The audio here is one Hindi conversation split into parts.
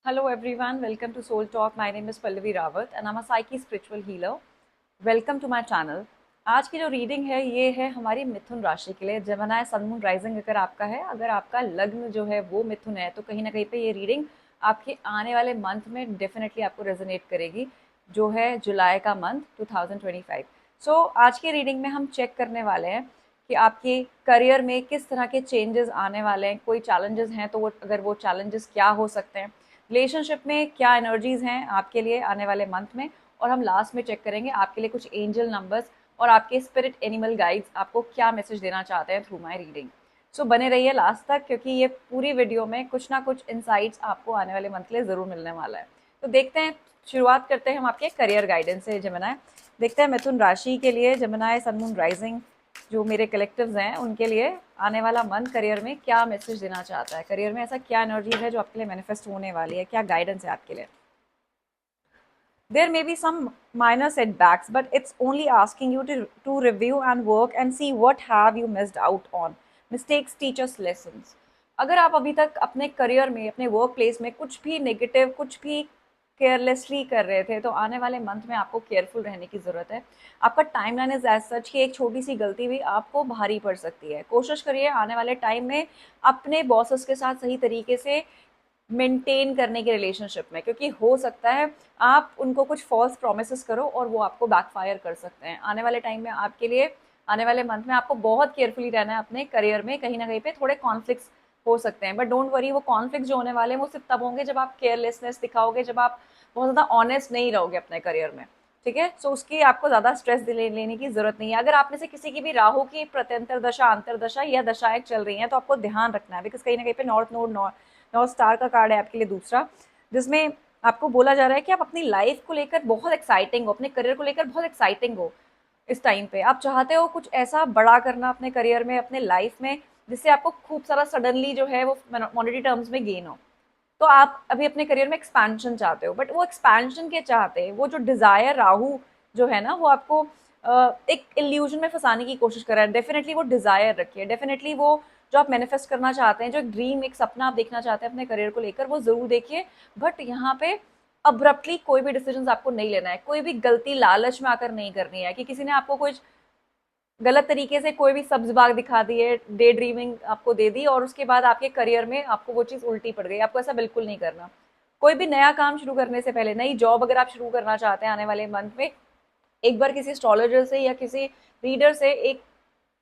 Hello everyone, welcome to Soul Talk. My name is Pallavi Rawat and I'm a Psyche spiritual healer. Welcome to my channel. आज की जो रीडिंग है ये है हमारी मिथुन राशि के लिए। जेमिनी सन मून राइजिंग अगर आपका है, अगर आपका लग्न जो है वो मिथुन है, तो कहीं ना कहीं पे ये रीडिंग आपके आने वाले मंथ में डेफिनेटली आपको रेजोनेट करेगी, जो है जुलाई का मंथ 2025। सो आज की रीडिंग में हम चेक करने वाले हैं कि आपके करियर में किस तरह के चेंजेस आने वाले हैं। कोई चैलेंजेस हैं तो वो चैलेंजेस क्या हो सकते हैं, रिलेशनशिप में क्या एनर्जीज हैं आपके लिए आने वाले मंथ में, और हम लास्ट में चेक करेंगे आपके लिए कुछ एंजल नंबर्स और आपके स्पिरिट एनिमल गाइड्स आपको क्या मैसेज देना चाहते हैं थ्रू माय रीडिंग। सो बने रहिए लास्ट तक, क्योंकि ये पूरी वीडियो में कुछ ना कुछ इंसाइट्स आपको आने वाले मंथ के लिए ज़रूर मिलने वाला है। तो देखते हैं, शुरुआत करते हैं हम आपके करियर गाइडेंस से। जेमिनी, देखते हैं मिथुन राशि के लिए, जेमिनी सन मून राइजिंग जो मेरे कलेक्टिव्स हैं उनके लिए आने वाला मंथ करियर में क्या मैसेज देना चाहता है। करियर में ऐसा क्या एनर्जी है जो आपके लिए मैनिफेस्ट होने वाली है, क्या गाइडेंस है आपके लिए। There may be some minor setbacks, but it's only asking you to review and work and see what have you missed out on. Mistakes teach us lessons. अगर आप अभी तक अपने करियर में, अपने वर्क प्लेस में कुछ भी नेगेटिव, कुछ भी केयरलेसली कर रहे थे, तो आने वाले मंथ में आपको केयरफुल रहने की ज़रूरत है। आपका टाइमलाइन इज एज सच कि एक छोटी सी गलती भी आपको भारी पड़ सकती है। कोशिश करिए आने वाले टाइम में अपने बॉसेस के साथ सही तरीके से मेंटेन करने के रिलेशनशिप में, क्योंकि हो सकता है आप उनको कुछ फॉल्स प्रोमिस करो और वो आपको बैकफायर कर सकते हैं। आने वाले टाइम में आपके लिए, आने वाले मंथ में आपको बहुत केयरफुली रहना है अपने करियर में। कहीं ना कहीं पे थोड़े कॉन्फ्लिक्ट्स हो सकते हैं, बट डोंट वरी, वो कॉन्फ्लिक्ट जो होने वाले हैं वो सिर्फ तब होंगे जब आप केयरलेसनेस दिखाओगे, जब आप बहुत ज़्यादा ऑनेस्ट नहीं रहोगे अपने करियर में। ठीक है, सो उसकी आपको ज़्यादा स्ट्रेस लेने की जरूरत नहीं है। अगर आप में से किसी की भी राहु की प्रत्यंतर दशा, अंतर दशा या दशाएं चल रही हैं, तो आपको ध्यान रखना है, बिकॉज कहीं ना कहीं पे नॉर्थ नोड, नॉर्थ स्टार का कार्ड है आपके लिए दूसरा, जिसमें आपको बोला जा रहा है कि आप अपनी लाइफ को लेकर बहुत एक्साइटिंग हो, अपने करियर को लेकर बहुत एक्साइटिंग हो। इस टाइम पे आप चाहते हो कुछ ऐसा बड़ा करना अपने करियर में, अपने लाइफ में, जिससे आपको खूब सारा सडनली जो है वो मॉनेटरी टर्म्स में गेन हो। तो आप अभी अपने करियर में एक्सपेंशन चाहते हो, बट वो एक्सपेंशन के चाहते, वो जो डिजायर राहु जो है ना, वो आपको एक इल्यूजन में फंसाने की कोशिश कर रहा है। डेफिनेटली वो डिजायर रखिए, डेफिनेटली वो जो आप मैनिफेस्ट करना चाहते हैं, जो एक ड्रीम, एक सपना आप देखना चाहते हैं अपने करियर को लेकर, वो जरूर देखिए। बट यहाँ पे अब्रप्टली कोई भी डिसीजन आपको नहीं लेना है, कोई भी गलती लालच में आकर नहीं करनी है कि किसी ने आपको कुछ गलत तरीके से कोई भी सब्ज बाग दिखा दिए, डे ड्रीमिंग आपको दे दी, और उसके बाद आपके करियर में आपको वो चीज़ उल्टी पड़ गई। आपको ऐसा बिल्कुल नहीं करना। कोई भी नया काम शुरू करने से पहले, नई जॉब अगर आप शुरू करना चाहते हैं आने वाले मंथ में, एक बार किसी एस्ट्रोलॉजर से या किसी रीडर से एक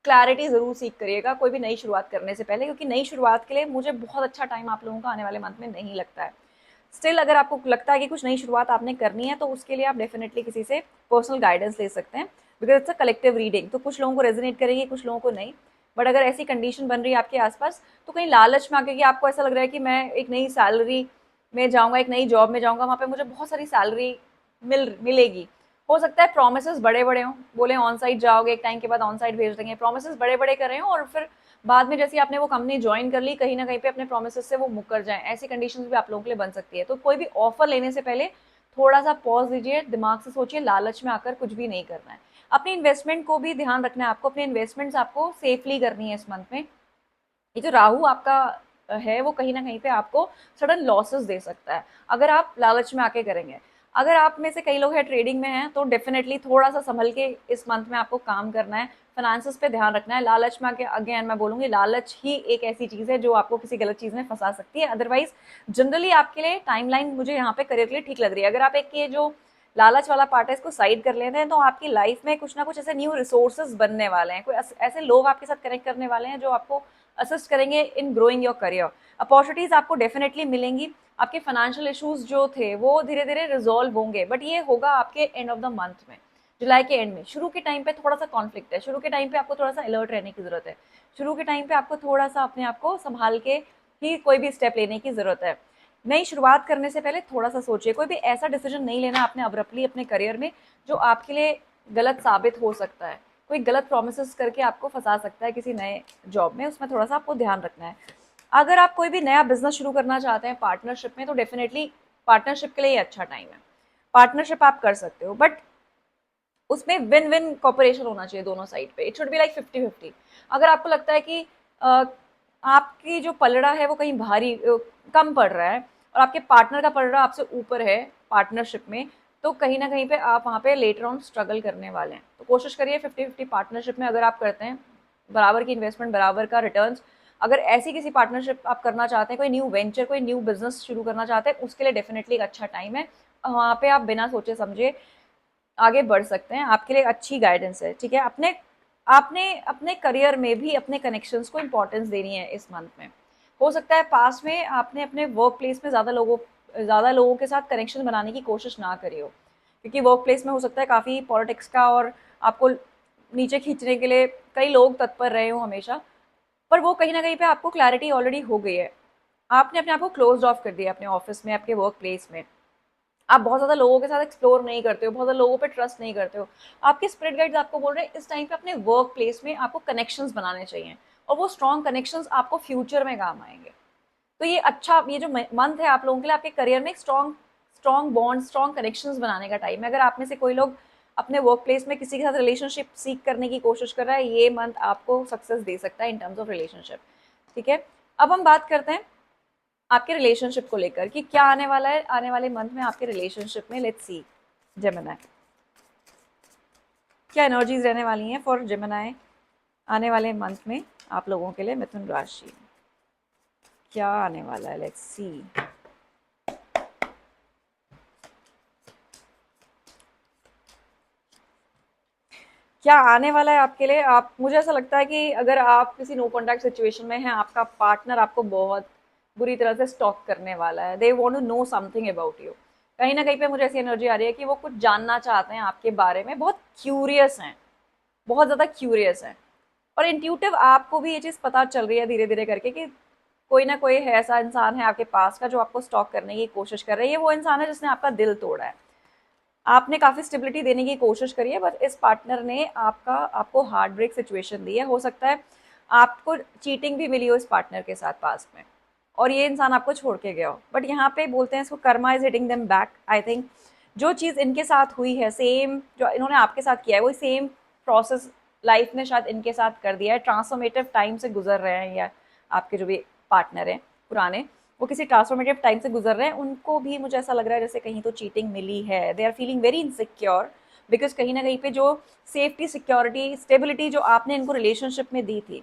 क्लैरिटी जरूर सीख करिएगा कोई भी नई शुरुआत करने से पहले, क्योंकि नई शुरुआत के लिए मुझे बहुत अच्छा टाइम आप लोगों का आने वाले मंथ में नहीं लगता है। स्टिल अगर आपको लगता है कि कुछ नई शुरुआत आपने करनी है, तो उसके लिए आप डेफिनेटली किसी से पर्सनल गाइडेंस ले सकते हैं, because it's a collective reading. तो कुछ लोगों को रेजोनेट करेगी, कुछ लोगों को नहीं। बट अगर ऐसी कंडीशन बन रही है आपके आसपास, तो कहीं लालच में आके कि आपको ऐसा लग रहा है कि मैं एक नई सैलरी में जाऊंगा, एक नई जॉब में जाऊंगा, वहां पे मुझे बहुत सारी सैलरी मिलेगी। हो सकता है प्रोमिस बड़े बड़े हों, बोले ऑन साइड जाओगे, एक टाइम के बाद ऑन साइड भेज देंगे, प्रोमिस बड़े बड़े कर रहे हो, और फिर बाद में जैसे आपने वो कंपनी ज्वाइन कर ली, कहीं ना कहीं पे अपने प्रोमिस से वो मुकर जाए। ऐसी कंडीशंस भी आप लोगों के लिए बन सकती है। तो कोई भी ऑफर लेने से पहले थोड़ा सा पॉज दीजिए, दिमाग से सोचिए, लालच में आकर कुछ भी नहीं करना है। अपनी इन्वेस्टमेंट को भी ध्यान रखना है आपको, अपनी इन्वेस्टमेंट्स आपको सेफली करनी है इस मंथ में। ये जो राहु आपका है वो कहीं ना कहीं पे आपको सडन लॉसेस दे सकता है अगर आप लालच में आके करेंगे। अगर आप में से कई लोग हैं ट्रेडिंग में हैं, तो डेफिनेटली थोड़ा सा संभल के इस मंथ में आपको काम करना है, फाइनेंसेस पे ध्यान रखना है। लालच में आके, अगेन मैं बोलूंगी, लालच ही एक ऐसी चीज है जो आपको किसी गलत चीज में फंसा सकती है। अदरवाइज जनरली आपके लिए टाइमलाइन मुझे यहाँ पे करियर के लिए ठीक लग रही है। अगर आप एक ये जो लालच वाला पार्ट है इसको साइड कर लेते हैं, तो आपकी लाइफ में कुछ ना कुछ ऐसे न्यू रिसोर्सेज बनने वाले हैं, कोई ऐसे लोग आपके साथ कनेक्ट करने वाले हैं जो आपको असिस्ट करेंगे इन ग्रोइंग योर करियर। अपॉर्चुनिटीज आपको डेफिनेटली मिलेंगी। आपके फाइनेंशियल इश्यूज जो थे वो धीरे धीरे रिजॉल्व होंगे, बट ये होगा आपके एंड ऑफ द मंथ में, जुलाई के एंड में। शुरू के टाइम पे थोड़ा सा कॉन्फ्लिक्ट है, शुरू के टाइम पे आपको थोड़ा सा अलर्ट रहने की जरूरत है, शुरू के टाइम पे आपको थोड़ा सा अपने आप को संभाल के ही कोई भी स्टेप लेने की जरूरत है। नई शुरुआत करने से पहले थोड़ा सा सोचिए, कोई भी ऐसा डिसीजन नहीं लेना आपने अब्रप्टली अपने करियर में जो आपके लिए गलत साबित हो सकता है। कोई गलत प्रोमिस करके आपको फंसा सकता है किसी नए जॉब में, उसमें थोड़ा सा आपको ध्यान रखना है। अगर आप कोई भी नया बिजनेस शुरू करना चाहते हैं पार्टनरशिप में, तो डेफिनेटली पार्टनरशिप के लिए अच्छा टाइम है। पार्टनरशिप आप कर सकते हो, बट उसमें विन विन कॉपरेशन होना चाहिए दोनों साइड पे। It should be like 50-50। अगर आपको लगता है कि आपकी जो पलड़ा है वो कहीं भारी कम पड़ रहा है, और आपके पार्टनर का पढ़ रहा आपसे ऊपर है पार्टनरशिप में, तो कहीं ना कहीं पे आप वहाँ पे लेटर ऑन स्ट्रगल करने वाले हैं। तो कोशिश करिए 50-50 पार्टनरशिप में अगर आप करते हैं, बराबर की इन्वेस्टमेंट बराबर का रिटर्न्स, अगर ऐसी किसी पार्टनरशिप आप करना चाहते हैं, कोई न्यू वेंचर कोई न्यू बिजनेस शुरू करना चाहते हैं, उसके लिए डेफिनेटली एक अच्छा टाइम है। वहाँ पे आप बिना सोचे समझे आगे बढ़ सकते हैं, आपके लिए अच्छी गाइडेंस है। ठीक है, अपने आपने अपने करियर में भी अपने कनेक्शंस को इंपॉर्टेंस देनी है इस मंथ में। हो सकता है पास में आपने अपने वर्क प्लेस में ज़्यादा लोगों के साथ कनेक्शन बनाने की कोशिश ना करी हो, क्योंकि वर्क प्लेस में हो सकता है काफ़ी पॉलिटिक्स का और आपको नीचे खींचने के लिए कई लोग तत्पर रहे हों हमेशा। पर वो कहीं ना कहीं पे आपको क्लैरिटी ऑलरेडी हो गई है, आपने अपने आप को क्लोज ऑफ कर दिया अपने ऑफिस में, आपके वर्क प्लेस में। आप बहुत ज़्यादा लोगों के साथ एक्सप्लोर नहीं करते हो, बहुत ज़्यादा लोगों पे ट्रस्ट नहीं करते हो। आपके स्पिरिट गाइड्स आपको बोल रहे हैं इस टाइम पे अपने वर्क प्लेस में आपको कनेक्शंस बनाने चाहिए, और वो स्ट्रॉन्ग कनेक्शंस आपको फ्यूचर में काम आएंगे। तो ये जो मंथ है आप लोगों के लिए आपके करियर में एक strong strong bond, strong connections बनाने का टाइम है। अगर आप में से कोई लोग अपने वर्क प्लेस में किसी के साथ रिलेशनशिप सीख करने की कोशिश कर रहा है, ये मंथ आपको सक्सेस दे सकता है इन टर्म्स ऑफ रिलेशनशिप। ठीक है, अब हम बात करते हैं आपके रिलेशनशिप को लेकर कि क्या आने वाला है आने वाले मंथ में आपके रिलेशनशिप में। लेट्स सी जेमिनी, क्या एनर्जीज रहने वाली हैं फॉर जेमिनी आने वाले मंथ में आप लोगों के लिए। मिथुन राशि क्या आने वाला है, लेट्स सी। क्या आने वाला है आपके लिए। आप, मुझे ऐसा लगता है कि अगर आप किसी नो कॉन्टैक्ट सिचुएशन में हैं, आपका पार्टनर आपको बहुत बुरी तरह से स्टॉक करने वाला है। They want to know something about you. कहीं ना कहीं पे मुझे ऐसी एनर्जी आ रही है कि वो कुछ जानना चाहते हैं आपके बारे में, बहुत क्यूरियस हैं, बहुत ज़्यादा क्यूरियस हैं। और इंट्यूटिव आपको भी ये चीज़ पता चल रही है धीरे धीरे करके कि कोई ना कोई है, ऐसा इंसान है आपके पास का जो आपको स्टॉक करने की कोशिश कर रही है। ये वो इंसान है जिसने आपका दिल तोड़ा है। आपने काफ़ी स्टेबिलिटी देने की कोशिश करी है, बट इस पार्टनर ने आपको हार्ट ब्रेक सिचुएशन दी है। हो सकता है आपको चीटिंग भी मिली हो इस पार्टनर के साथ पास्ट में, और ये इंसान आपको छोड़ के गया हो। बट यहाँ पे बोलते हैं इसको karma is hitting them back. I think जो चीज़ इनके साथ हुई है, सेम जो इन्होंने आपके साथ किया है, वही सेम प्रोसेस लाइफ ने शायद इनके साथ कर दिया है। ट्रांसफॉर्मेटिव टाइम से गुजर रहे हैं, या आपके जो भी पार्टनर हैं पुराने, वो किसी ट्रांसफॉर्मेटिव टाइम से गुजर रहे हैं। उनको भी मुझे ऐसा लग रहा है जैसे कहीं तो चीटिंग मिली है। They are feeling very insecure, because कहीं ना कहीं पे जो सेफ्टी, सिक्योरिटी, स्टेबिलिटी जो आपने इनको रिलेशनशिप में दी थी,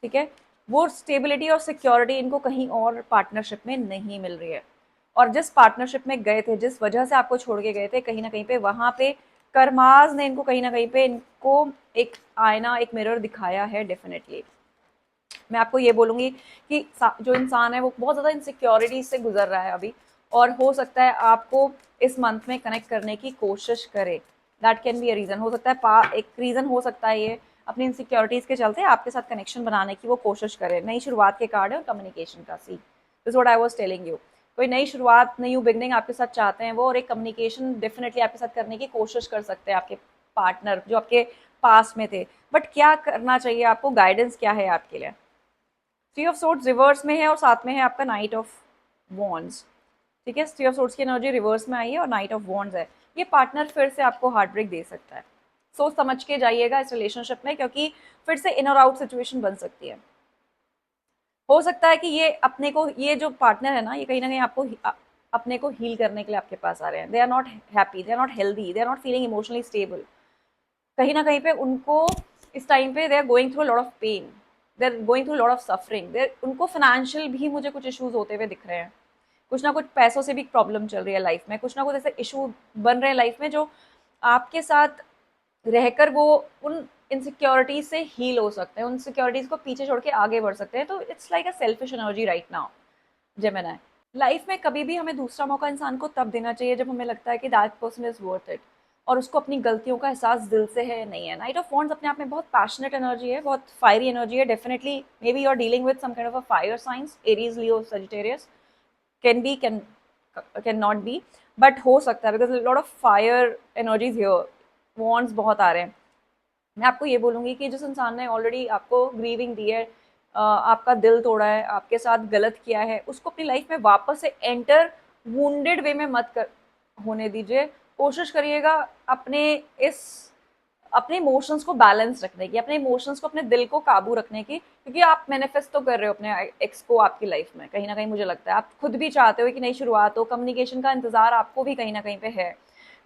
ठीक है, वो स्टेबिलिटी और सिक्योरिटी इनको कहीं और पार्टनरशिप में नहीं मिल रही है। और जिस पार्टनरशिप में गए थे, जिस वजह से आपको छोड़ के गए थे, कहीं ना कहीं पे वहाँ पे कर्माज ने इनको कहीं ना कहीं पे इनको एक आईना, एक मिरर दिखाया है डेफिनेटली। मैं आपको ये बोलूँगी कि जो इंसान है वो बहुत ज़्यादा इनसिक्योरिटी से गुजर रहा है अभी, और हो सकता है आपको इस मंथ में कनेक्ट करने की कोशिश करे। That can be a reason. हो सकता है एक रीज़न हो सकता है ये अपनी इनसिक्योरिटीज़ के चलते आपके साथ कनेक्शन बनाने की वो कोशिश करे। नई शुरुआत के कार्ड है और कम्युनिकेशन का। See this what I was telling you. कोई नई शुरुआत, न्यू बिगनिंग आपके साथ चाहते हैं वो, और एक कम्युनिकेशन डेफिनेटली आपके साथ करने की कोशिश कर सकते हैं आपके पार्टनर जो आपके पास में थे। बट क्या करना चाहिए आपको, गाइडेंस क्या है आपके लिए। थ्री ऑफ सोर्ड्स रिवर्स में है और साथ में है आपका नाइट ऑफ वॉन्ड्स। ठीक है, थ्री ऑफ सोर्ड्स की एनर्जी रिवर्स में आई है और नाइट ऑफ वॉन्ड्स है। ये पार्टनर फिर से आपको हार्ट ब्रेक दे सकता है। सोच समझ के जाइएगा इस रिलेशनशिप में, क्योंकि फिर से इन और आउट सिचुएशन बन सकती है। हो सकता है कि ये जो पार्टनर है ना, ये कहीं ना कहीं आपको अपने को हील करने के लिए आपके पास आ रहे हैं। They are not happy, they are not healthy, they are not feeling emotionally stable. कहीं ना कहीं पे उनको इस टाइम पे they are going through lot of pain, they are going through lot of suffering. There उनको फाइनेंशियल भी मुझे कुछ इश्यूज होते हुए दिख रहे हैं। कुछ ना कुछ पैसों से भी प्रॉब्लम चल रही है लाइफ में, कुछ ना कुछ ऐसे इशू बन रहे हैं लाइफ में जो आपके साथ रहकर वो उन इनसिक्योरिटीज से हील हो सकते हैं, उन सिक्योरिटीज को पीछे छोड़ के आगे बढ़ सकते हैं। तो it's like a selfish energy right now Gemini. Life में कभी भी हमें दूसरा मौका इंसान को तब देना चाहिए जब हमें लगता है कि that person is worth it, और उसको अपनी गलतियों का एहसास दिल से है नहीं है। नाइट ऑफ वॉन्ड्स अपने आप में बहुत पैशनेट एनर्जी है, बहुत फायरी एनर्जी है। Definitely may B you are dealing with some kind of a fire signs, Aries, Leo, Sagittarius. Can be, can not be, but हो सकता है, because lot of fire energies here. Wands बहुत आ रहे हैं। मैं आपको ये बोलूँगी कि जिस इंसान ने ऑलरेडी आपको ग्रीविंग दी है, आपका दिल तोड़ा है, आपके साथ गलत किया है, उसको अपनी लाइफ में वापस से एंटर वुंडेड वे में मत कर होने दीजिए। कोशिश करिएगा अपने इस अपने इमोशंस को बैलेंस रखने की, अपने इमोशंस को, अपने दिल को काबू रखने की, क्योंकि आप मैनिफेस्ट तो कर रहे हो अपने एक्स को आपकी लाइफ में कहीं ना कहीं। मुझे लगता है आप खुद भी चाहते हो कि नई शुरुआत हो, कम्युनिकेशन का इंतजार आपको भी कहीं ना कहीं पे है।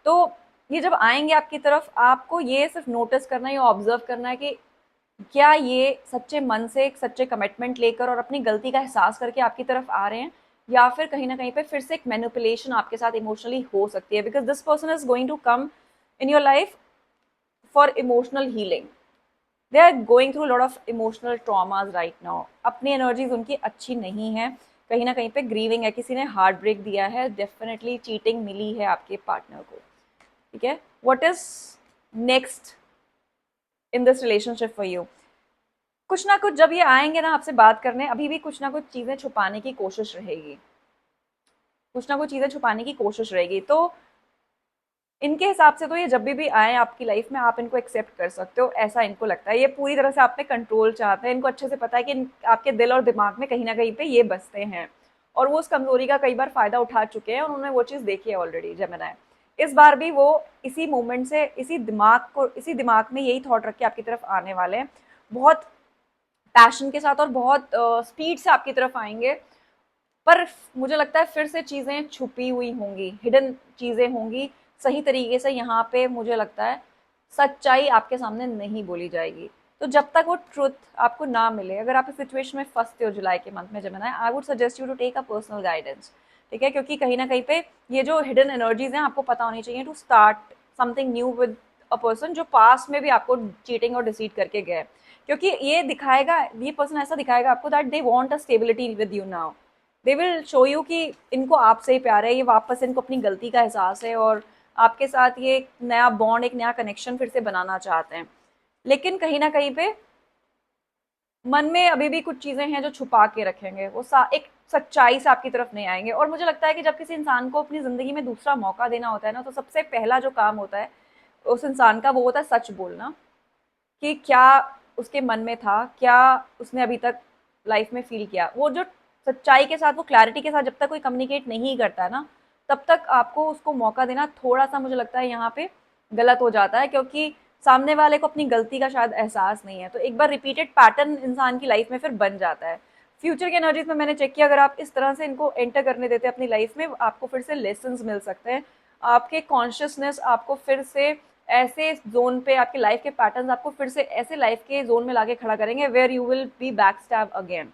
तो ये जब आएंगे आपकी तरफ, आपको ये सिर्फ नोटिस करना है या ऑब्जर्व करना है कि क्या ये सच्चे मन से एक सच्चे कमिटमेंट लेकर और अपनी गलती का एहसास करके आपकी तरफ आ रहे हैं, या फिर कहीं ना कहीं पे फिर से एक मैनिपुलेशन आपके साथ इमोशनली हो सकती है, because this person is going to come in your life for emotional healing. They are going through lot of emotional traumas right now. अपनी एनर्जीज उनकी अच्छी नहीं है, कहीं ना कहीं पे ग्रीविंग है, किसी ने हार्ट ब्रेक दिया है, डेफिनेटली चीटिंग मिली है आपके पार्टनर को। ठीक है, what is next in this relationship for you? कुछ ना कुछ जब ये आएंगे ना आपसे बात करने, अभी भी कुछ ना कुछ चीजें छुपाने की कोशिश रहेगी, कुछ ना कुछ चीजें छुपाने की कोशिश रहेगी। तो इनके हिसाब से तो ये जब भी आए आपकी लाइफ में, आप इनको एक्सेप्ट कर सकते हो, ऐसा इनको लगता है। ये पूरी तरह से आप पे कंट्रोल चाहते हैं, इनको अच्छे से पता है कि आपके दिल और दिमाग में कहीं ना कहीं पे ये बसते हैं, और वो उस कमजोरी का कई बार फायदा उठा चुके हैं, उन्होंने वो चीज़ देखी है ऑलरेडी। जेमिनी, इस बार भी वो इसी मोमेंट से, इसी दिमाग में यही थॉट रख के आपकी तरफ आने वाले हैं, बहुत पैशन के साथ और बहुत स्पीड से आपकी तरफ आएंगे। पर मुझे लगता है फिर से चीज़ें छुपी हुई होंगी, हिडन चीज़ें होंगी, सही तरीके से यहाँ पे मुझे लगता है सच्चाई आपके सामने नहीं बोली जाएगी। तो जब तक वो ट्रुथ आपको ना मिले, अगर आप इस सिचुएशन में फंसते हो जुलाई के मंथ में Gemini, I would suggest you to take a personal guidance. ठीक है, क्योंकि कहीं ना कहीं पे ये जो हिडन एनर्जीज हैं आपको पता होनी चाहिए to start something new with a person जो पास्ट में भी आपको चीटिंग और डिसीट करके गए। क्योंकि ये दिखाएगा, ये पर्सन ऐसा दिखाएगा आपको that they want a stability with you now. They will show you कि इनको आपसे ही प्यार है, ये वापस इनको अपनी गलती का एहसास है, और आपके साथ ये एक नया बॉन्ड, एक नया कनेक्शन फिर से बनाना चाहते हैं। लेकिन कहीं ना कहीं पे मन में अभी भी कुछ चीजें हैं जो छुपा के रखेंगे, वो एक सच्चाई से आपकी तरफ नहीं आएंगे। और मुझे लगता है कि जब किसी इंसान को अपनी जिंदगी में दूसरा मौका देना होता है ना, तो सबसे पहला जो काम होता है उस इंसान का, वो होता है सच बोलना, कि क्या उसके मन में था, क्या उसने अभी तक लाइफ में फील किया। वो जो सच्चाई के साथ, वो क्लैरिटी के साथ जब तक कोई कम्युनिकेट नहीं करता है ना, तब तक आपको उसको मौका देना थोड़ा सा मुझे लगता है यहाँ पे गलत हो जाता है, क्योंकि सामने वाले को अपनी गलती का शायद एहसास नहीं है। तो एक बार रिपीटेड पैटर्न इंसान की लाइफ में फिर बन जाता है। फ्यूचर के एनर्जीज में मैंने चेक किया, अगर आप इस तरह से इनको एंटर करने देते हैं अपनी लाइफ में, आपको फिर से लेसन्स मिल सकते हैं। आपके कॉन्शियसनेस आपको फिर से ऐसे जोन पे, आपके लाइफ के पैटर्न्स आपको फिर से ऐसे लाइफ के जोन में लाके खड़ा करेंगे where you will be back stab again.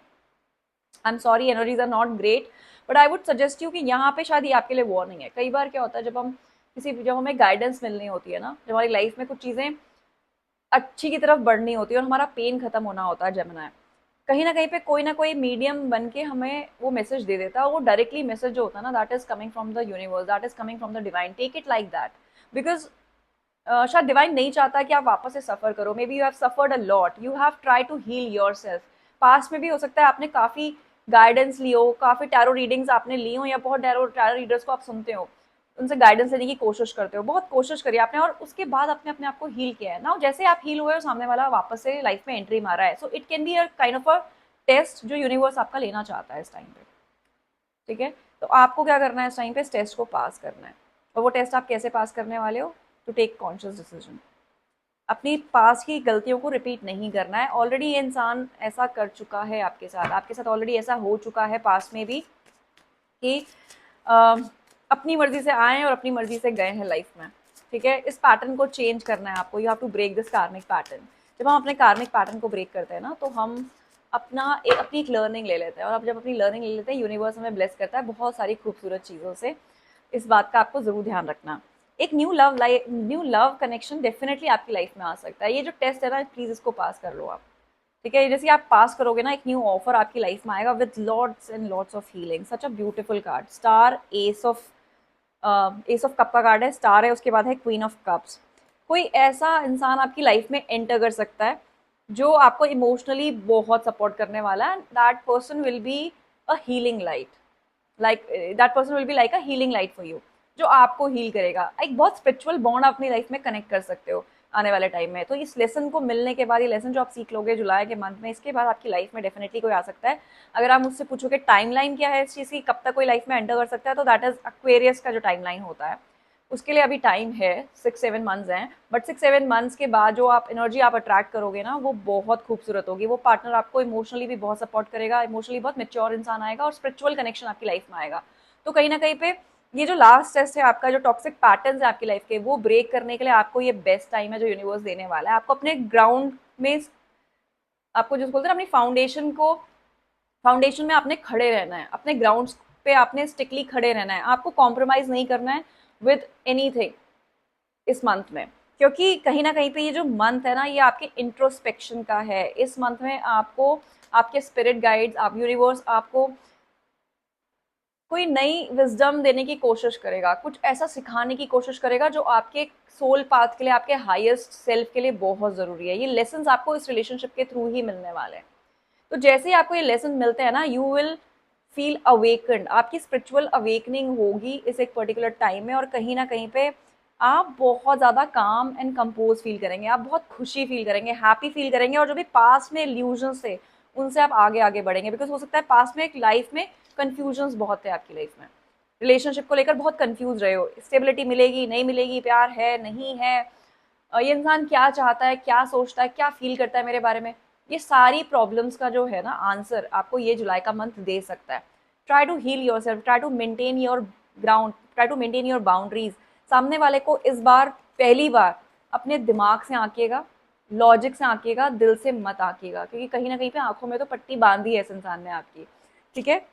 I am sorry, energies are not great, but I would suggest you कि यहाँ पे शायद ये आपके लिए वार्निंग है। कई बार क्या होता है, जब हमें गाइडेंस मिलनी होती है ना, जब हमारी लाइफ में कुछ चीज़ें अच्छी की तरफ बढ़नी होती है और हमारा पेन खत्म होना होता है जेमिनी, कहीं ना कहीं पे कोई ना कोई मीडियम बन के हमें वो मैसेज दे देता है। वो डायरेक्टली मैसेज जो होता है ना, that is coming from the universe, that is coming from the divine, take it like that. Because शायद डिवाइन नहीं चाहता कि आप वापस से सफर करो। May be you have suffered a lot, you have try to heal yourself. Past में भी हो सकता है आपने काफ़ी गाइडेंस ली हो, काफ़ी टैरो रीडिंग्स आपने ली हो, या बहुत टैरो रीडर्स को आप सुनते हो, उनसे गाइडेंस लेने की कोशिश करते हो, बहुत कोशिश करी आपने, और उसके बाद आपने अपने आप को हील किया है ना। जैसे आप हील हुए हो, सामने वाला वापस से लाइफ में एंट्री मारा है। So it can be a kind of a test जो यूनिवर्स आपका लेना चाहता है इस टाइम पे। ठीक है, तो आपको क्या करना है इस टाइम पे, इस टेस्ट को पास करना है। और वो टेस्ट आप कैसे पास करने वाले हो? To take conscious decision. अपनी पास की गलतियों को रिपीट नहीं करना है। ऑलरेडी ये इंसान ऐसा कर चुका है आपके साथ ऑलरेडी ऐसा हो चुका है पास में भी, कि अ, अपनी मर्जी से आए और अपनी मर्जी से गए हैं लाइफ में। ठीक है, इस पैटर्न को चेंज करना है आपको। You have to break this karmic pattern. जब हम अपने कार्मिक पैटर्न को ब्रेक करते हैं ना, तो हम अपनी एक लर्निंग ले लेते हैं, और अब जब अपनी लर्निंग ले लेते हैं, यूनिवर्स हमें ब्लेस करता है बहुत सारी खूबसूरत चीज़ों से। इस बात का आपको ज़रूर ध्यान रखना। एक न्यू लव कनेक्शन डेफिनेटली आपकी लाइफ में आ सकता है। ये जो टेस्ट है ना, प्लीज़ इसको पास कर लो आप। ठीक है, जैसे आप पास करोगे ना, एक न्यू ऑफर आपकी लाइफ में आएगा with lots and lots of healing. Such a beautiful card, star, S of cup का कार्ड है, स्टार है, उसके बाद है क्वीन ऑफ कप्स। कोई ऐसा इंसान आपकी लाइफ में एंटर कर सकता है जो आपको इमोशनली बहुत सपोर्ट करने वाला है। That person will be a healing light, like that person will be like a healing light for you, जो आपको हील करेगा। एक बहुत स्पिरिचुअल बॉन्ड आप अपनी लाइफ में कनेक्ट कर सकते हो आने वाले टाइम में। तो इस लेसन को मिलने के बाद, ये लेसन जो आप सीख लोगे जुलाई के मंथ में, इसके बाद आपकी लाइफ में डेफिनेटली कोई आ सकता है। अगर आप मुझसे पूछोगे टाइमलाइन क्या है इस चीज़ की, कब तक कोई लाइफ में एंटर कर सकता है, तो दैट इज एक्वेरियस का जो टाइमलाइन होता है, उसके लिए अभी टाइम है, 6-7 मंथ्स हैं, बट 6-7 मंथ्स के बाद जो आप एनर्जी आप अट्रैक्ट करोगे ना, वो बहुत खूबसूरत होगी। वो पार्टनर आपको इमोशनली भी बहुत सपोर्ट करेगा, इमोशनली बहुत मेच्योर इंसान आएगा और स्पिरिचुअल कनेक्शन आपकी लाइफ में आएगा। तो कहीं ना कहीं पे ये जो लास्ट टेस्ट है आपका, जो टॉक्सिक पैटर्न्स है आपकी लाइफ के, वो ब्रेक करने के लिए आपको ये बेस्ट टाइम है जो यूनिवर्स देने वाला है। आपको अपने ग्राउंड में, आपको जो बोलते हैं अपनी फाउंडेशन में आपने खड़े रहना है, अपने ग्राउंड पे आपने स्टिकली खड़े रहना है, आपको कॉम्प्रोमाइज नहीं करना है विद एनीथिंग इस मंथ में। क्योंकि कहीं ना कहीं पे ये जो मंथ है ना, ये आपके इंट्रोस्पेक्शन का है। इस मंथ में आपको आपके स्पिरिट गाइड्स, आप यूनिवर्स आपको कोई नई विजडम देने की कोशिश करेगा, कुछ ऐसा सिखाने की कोशिश करेगा जो आपके सोल पाथ के लिए, आपके हाईएस्ट सेल्फ के लिए बहुत ज़रूरी है। ये लेसन्स आपको इस रिलेशनशिप के थ्रू ही मिलने वाले हैं। तो जैसे ही आपको ये लेसन मिलते हैं ना, यू विल फील अवेकन्ड, आपकी स्पिरिचुअल अवेकनिंग होगी इस एक पर्टिकुलर टाइम में। और कहीं ना कहीं पे आप बहुत ज़्यादा काम एंड कंपोज फील करेंगे, आप बहुत खुशी फील करेंगे, हैप्पी फील करेंगे। और जो भी पास्ट में इल्यूजन्स थे उनसे आप आगे आगे बढ़ेंगे। बिकॉज हो सकता है पास्ट में एक लाइफ में कन्फ्यूजन्स बहुत थे आपकी लाइफ में, रिलेशनशिप को लेकर बहुत कंफ्यूज रहे हो, स्टेबिलिटी मिलेगी नहीं मिलेगी, प्यार है नहीं है, ये इंसान क्या चाहता है, क्या सोचता है, क्या फील करता है मेरे बारे में। ये सारी प्रॉब्लम्स का जो है ना आंसर आपको ये जुलाई का मंथ दे सकता है। Try to heal yourself, try to maintain your ground, try to maintain your boundaries. सामने वाले को इस बार पहली बार अपने दिमाग से आंकिएगा, लॉजिक से आंकिएगा, दिल से मत आंकिएगा। क्योंकि कहीं ना कहीं पे आंखों में तो पट्टी बांधी है इस इंसान ने आपकी, ठीक है।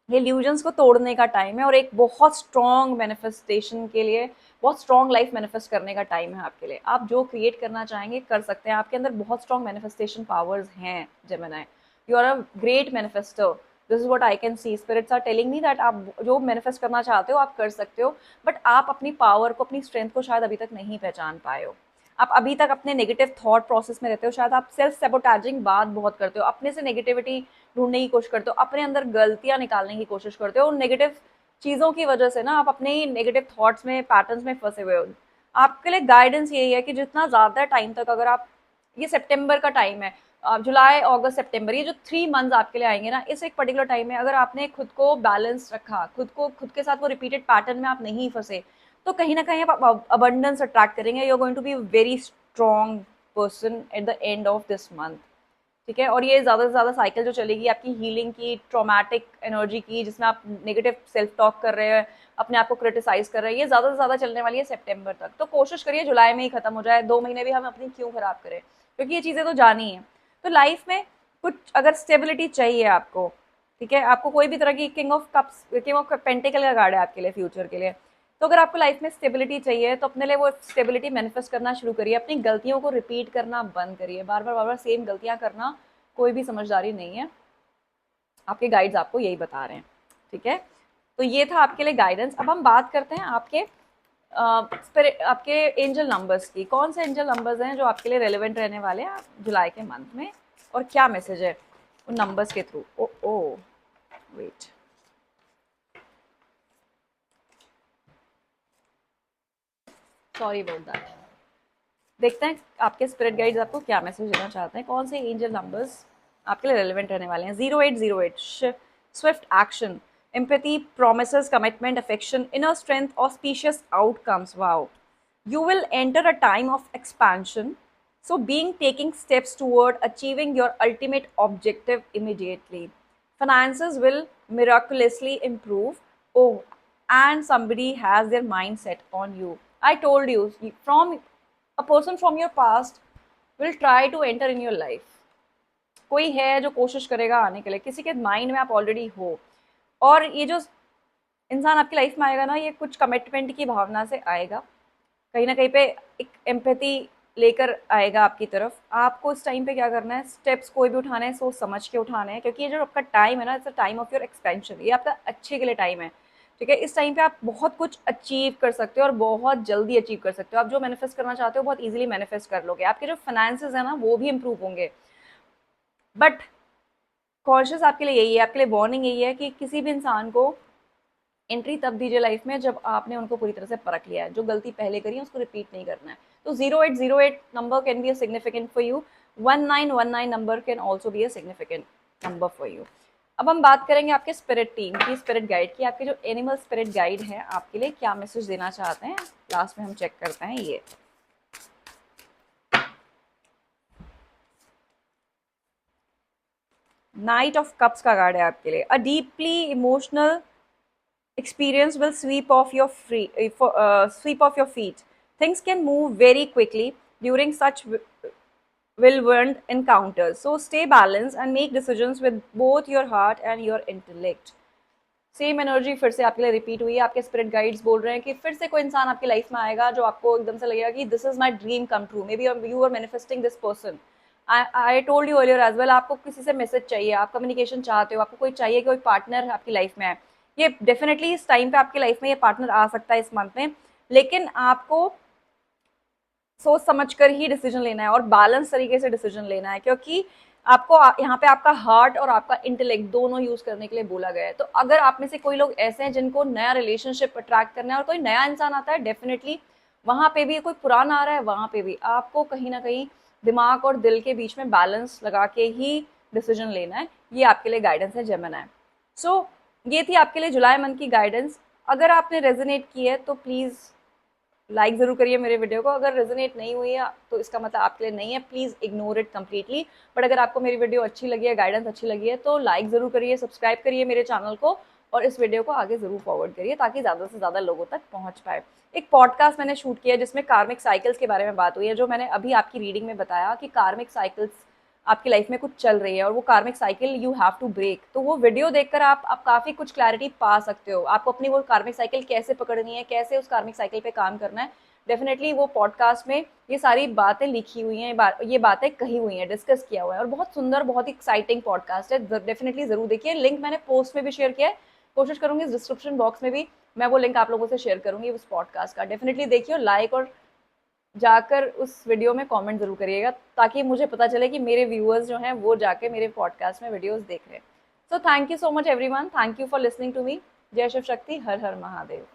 ये इल्यूजन्स को तोड़ने का टाइम है और एक बहुत स्ट्रॉन्ग मैनिफेस्टेशन के लिए, बहुत स्ट्रॉन्ग लाइफ मैनिफेस्ट करने का टाइम है आपके लिए। आप जो क्रिएट करना चाहेंगे कर सकते हैं, आपके अंदर बहुत स्ट्रॉन्ग मैनिफेस्टेशन पावर्स हैं Gemini. You are a great manifester, this is what I can see. Spirits are telling me that आप जो मैनिफेस्ट करना चाहते हो आप कर सकते हो, बट आप अपनी पावर को, अपनी स्ट्रेंथ को शायद अभी तक नहीं पहचान पाए हो। आप अभी तक अपने नेगेटिव थॉट प्रोसेस में रहते हो, शायद आप सेल्फ सेबोटाजिंग बात बहुत करते हो, अपने से नेगेटिविटी ढूंढने की कोशिश करते हो, अपने अंदर गलतियां निकालने की कोशिश करते हो। उन नेगेटिव चीज़ों की वजह से ना आप अपने ही नेगेटिव थॉट्स में, पैटर्न्स में फंसे हुए हो। आपके लिए गाइडेंस यही है कि जितना ज़्यादा टाइम तक, अगर आप, ये सितंबर का टाइम है, जुलाई अगस्त सितंबर, ये जो 3 मंथ्स आपके लिए आएंगे ना, इस एक पर्टिकुलर टाइम में अगर आपने खुद को बैलेंस रखा, खुद के साथ वो रिपीटेड पैटर्न में आप नहीं फंसे, तो कहीं ना कहीं आप अबंडेंस अट्रैक्ट करेंगे। You are going to be very strong person at the end of this month, ठीक है। और ये ज़्यादा से ज़्यादा साइकिल जो चलेगी आपकी हीलिंग की, ट्रॉमेटिक एनर्जी की, जिसमें आप नेगेटिव सेल्फ टॉक कर रहे हैं, अपने आप को क्रिटिसाइज कर रहे हैं, ये ज़्यादा से ज़्यादा चलने वाली है सितंबर तक। तो कोशिश करिए जुलाई में ही खत्म हो जाए, 2 महीने भी हम अपनी क्यों खराब करें, क्योंकि ये चीज़ें तो जानी है। तो लाइफ में कुछ अगर स्टेबिलिटी चाहिए आपको, ठीक है, आपको कोई भी तरह की king of cups, king of pentacle का कार्ड है आपके लिए फ्यूचर के लिए। तो अगर आपको लाइफ में स्टेबिलिटी चाहिए तो अपने लिए वो स्टेबिलिटी मैनिफेस्ट करना शुरू करिए। अपनी गलतियों को रिपीट करना बंद करिए, बार बार सेम गलतियां करना कोई भी समझदारी नहीं है। आपके गाइड्स आपको यही बता रहे हैं, ठीक है। तो ये था आपके लिए गाइडेंस। अब हम बात करते हैं आपके एंजल नंबर्स की। कौन से एंजल नंबर्स हैं जो आपके लिए रेलिवेंट रहने वाले हैं जुलाई के मंथ में, और क्या मैसेज है उन नंबर्स के through. Oh wait, sorry about that. देखते हैं आपके स्पिरिट गाइड्स आपको क्या मैसेज देना चाहते हैं, कौन से एंजल नंबर्स आपके लिए रेलिवेंट रहने वाले हैं। 0808 Swift action, empathy, promises, commitment, affection, inner strength, auspicious outcomes. Wow. You will enter a time of expansion. So being taking steps toward achieving your ultimate objective immediately. Finances will miraculously improve. Oh, and somebody has their mind set on you. I told you, from a person from your past will try to enter in your life. कोई है जो कोशिश करेगा आने के लिए, किसी के माइंड में आप ऑलरेडी हो। और ये जो इंसान आपकी लाइफ में आएगा ना, ये कुछ कमिटमेंट की भावना से आएगा, कहीं ना कहीं पे एक एम्पैथी लेकर आएगा आपकी तरफ। आपको इस टाइम पे क्या करना है, स्टेप्स कोई भी उठाने हैं सोच समझ के उठाने हैं, क्योंकि ये जो आपका टाइम है ना, it's a time of your expansion, ये आपका अच्छे के लिए टाइम है, ठीक है। इस टाइम पे आप बहुत कुछ अचीव कर सकते हो और बहुत जल्दी अचीव कर सकते हो। आप जो मैनिफेस्ट करना चाहते हो बहुत ईजिली मैनिफेस्ट कर लोगे। आपके जो फाइनेंसेस है ना वो भी इंप्रूव होंगे। बट कॉन्शियस आपके लिए यही है, आपके लिए वार्निंग यही है कि किसी भी इंसान को एंट्री तब दीजिए लाइफ में जब आपने उनको पूरी तरह से परख लिया है। जो गलती पहले करी है उसको रिपीट नहीं करना है। तो 0808 number can be a significant for you, 1919 number can also be a significant number for you. अब हम बात करेंगे आपके स्पिरिट टीम की, स्पिरिट गाइड की। आपके जो एनिमल स्पिरिट गाइड है आपके लिए क्या मैसेज देना चाहते हैं, लास्ट में हम चेक करते हैं। ये नाइट ऑफ कप्स का कार्ड है आपके लिए। अ deeply emotional experience will sweep off your feet. Things can move very quickly during such whirlwind encounters. So stay balanced and make decisions with both your heart and your intellect. Same energy फिर से आपके लिए रिपीट हुई है। आपके स्पिरिट गाइड्स बोल रहे हैं कि फिर से कोई इंसान आपकी लाइफ में आएगा जो आपको एकदम से लगेगा कि this is my dream come true. May be you are manifesting this person. I told you earlier as well, आपको किसी से मैसेज चाहिए, आप कम्युनिकेशन चाहते हो, आपको कोई चाहिए कि कोई पार्टनर आपकी लाइफ में है। ये डेफिनेटली इस टाइम पे आपकी लाइफ में ये पार्टनर आ सकता है इस मंथ में, लेकिन आपको सोच समझ कर ही डिसीजन लेना है और बैलेंस तरीके से डिसीजन लेना है, क्योंकि आपको यहाँ पे आपका हार्ट और आपका इंटेलेक्ट दोनों यूज करने के लिए बोला गया है। तो अगर आप में से कोई लोग ऐसे हैं जिनको नया रिलेशनशिप अट्रैक्ट करना है और कोई नया इंसान आता है, डेफिनेटली वहां पे भी कोई पुराना आ रहा है, वहां पे भी आपको कहीं ना कहीं दिमाग और दिल के बीच में बैलेंस लगा के ही डिसीजन लेना है। ये आपके लिए गाइडेंस है जेमिनी। सो ये थी आपके लिए जुलाई मंथ की गाइडेंस। अगर आपने रेजोनेट की है तो प्लीज़ लाइक ज़रूर करिए मेरे वीडियो को। अगर रेजोनेट नहीं हुई है तो इसका मतलब आपके लिए नहीं है, please ignore it completely. But अगर आपको मेरी वीडियो अच्छी लगी है, गाइडेंस अच्छी लगी है, तो लाइक ज़रूर करिए, सब्सक्राइब करिए मेरे चैनल को और इस वीडियो को आगे ज़रूर फॉरवर्ड करिए ताकि ज़्यादा से ज़्यादा लोगों तक पहुँच पाए। एक पॉडकास्ट मैंने शूट किया जिसमें कार्मिक साइकिल्स के बारे में बात हुई है, जो मैंने अभी आपकी रीडिंग में बताया कि कार्मिक साइकिल्स आपकी लाइफ में कुछ चल रही है और वो karmic cycle you have to break. तो वो वीडियो देखकर आप काफ़ी कुछ क्लैरिटी पा सकते हो, आपको अपनी वो कार्मिक साइकिल कैसे पकड़नी है, कैसे उस कार्मिक साइकिल पे काम करना है। डेफिनेटली वो पॉडकास्ट में ये सारी बातें लिखी हुई हैं, ये बातें कही हुई हैं, डिस्कस किया हुआ है और बहुत सुंदर, बहुत ही एक्साइटिंग पॉडकास्ट है। डेफिनेटली जरूर देखिए। लिंक मैंने पोस्ट में भी शेयर किया है, कोशिश करूंगी डिस्क्रिप्शन बॉक्स में भी मैं वो लिंक आप लोगों से शेयर करूंगी उस पॉडकास्ट का। डेफिनेटली देखिए, लाइक और जाकर उस वीडियो में कमेंट जरूर करिएगा ताकि मुझे पता चले कि मेरे व्यूअर्स जो हैं वो जाके मेरे पॉडकास्ट में वीडियोस देख रहे हैं। So thank you so much everyone, thank you for listening to me. जय शिव शक्ति, हर हर महादेव।